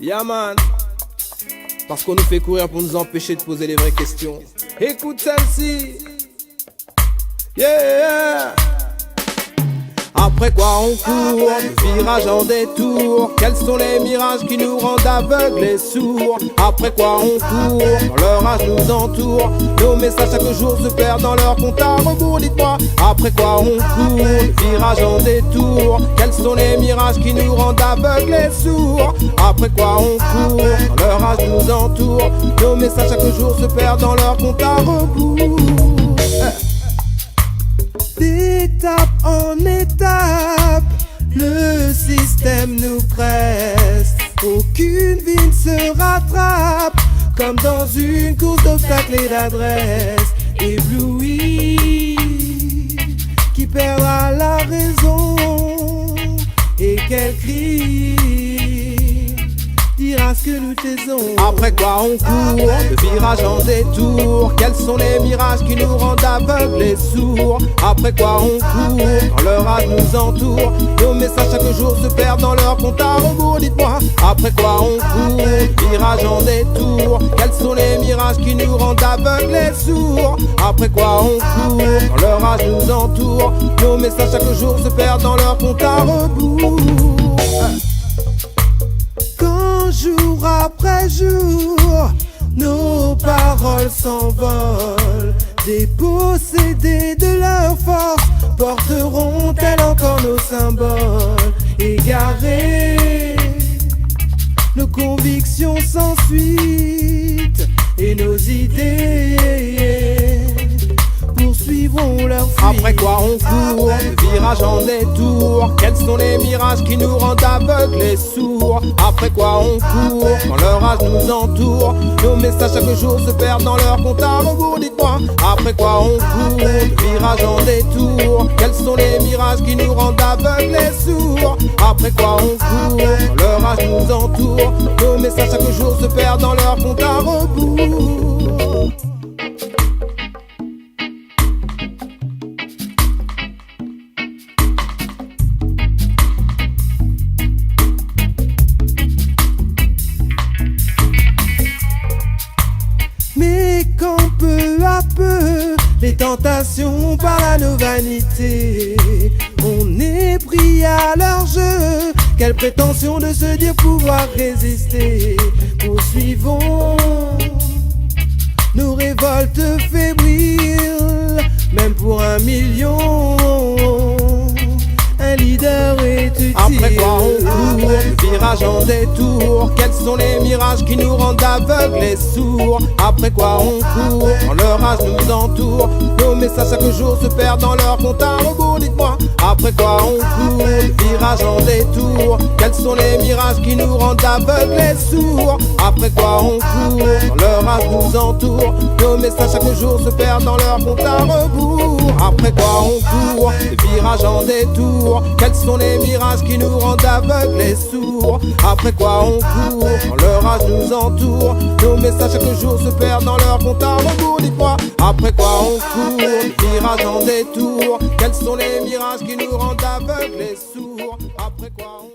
Yeah man, parce qu'on nous fait courir pour nous empêcher de poser les vraies questions. Écoute celle-ci. Yeah. Après quoi on court, de virage en détour. Quels sont les mirages qui nous rendent aveugles et sourds? Après quoi on court, quand l'orage nous entoure. Nos messages chaque jour se perdent dans leur compte à rebours. Dites-moi, après quoi on court, de virage en détour. Quels sont les mirages qui nous rendent aveugles et sourds? Après quoi on court, quand l'orage nous entoure. Nos messages chaque jour se perdent dans leur compte à rebours. D'étape en étape, le système nous presse. Aucune vie ne se rattrape, comme dans une course d'obstacles et d'adresse. Ébloui, qui perdra la raison, et quel cri dira ce que nous taisons. Après quoi on court, de virage en détour. Quels sont les mirages qui nous rendent aveugles et sourds? Après quoi on court, quand l'orage nous entoure. Nos messages chaque jour se perdent dans leur compte à rebours. Dites-moi, après quoi on court, virage en détour. Quels sont les mirages qui nous rendent aveugles et sourds? Après quoi on court, quand l'orage nous entoure. Nos messages chaque jour se perdent dans leur compte à rebours. Jour après jour, nos paroles s'envolent. Dépossédées de leur force, porteront-elles encore nos symboles? Égarés, nos convictions sans suite et nos idées poursuivront leur fuite. Après quoi on court, de virage en détour. Quels sont les mirages qui nous rendent aveugles et sourds? Après quoi on court, quand l'orage nous entoure. Nos messages chaque jour se perdent dans leur compte à rebours. Dites-moi, après quoi on court, de virage en détour. Quels sont les mirages qui nous rendent aveugles et sourds? Après quoi on court, quand l'orage nous entoure. Nos messages chaque jour se perdent dans leur compte à rebours. Mais quand peu à peu les tentations parlent à nos vanités, on est pris à leur jeu. Quelle prétention de se dire pouvoir résister? Poursuivons nos révoltes fébriles, même pour 1 million. Un leader est utile. Après quoi on court, virage en détour. Quels sont les mirages qui nous rendent aveugles et sourds? Après quoi on court, quand l'orage nous entoure. Nos messages chaque jour se perdent dans leur compte à rebours. Dites-moi, après quoi on court, virage en détour. Quels sont les mirages qui nous rendent aveugles et sourds? Après quoi on court, quand l'orage nous entoure. Nos messages chaque jour se perdent dans leur compte à rebours. Après quoi on court, virage en détour. Quels sont les mirages qui nous rendent aveugles et sourds? Après quoi on court, quand l'orage nous entoure. Nos messages chaque jour se perdent dans leur compte à rebours. Dites-moi, après quoi on court, virage en détour. Quels sont les mirages qui nous rendent aveugles et sourds? Après quoi on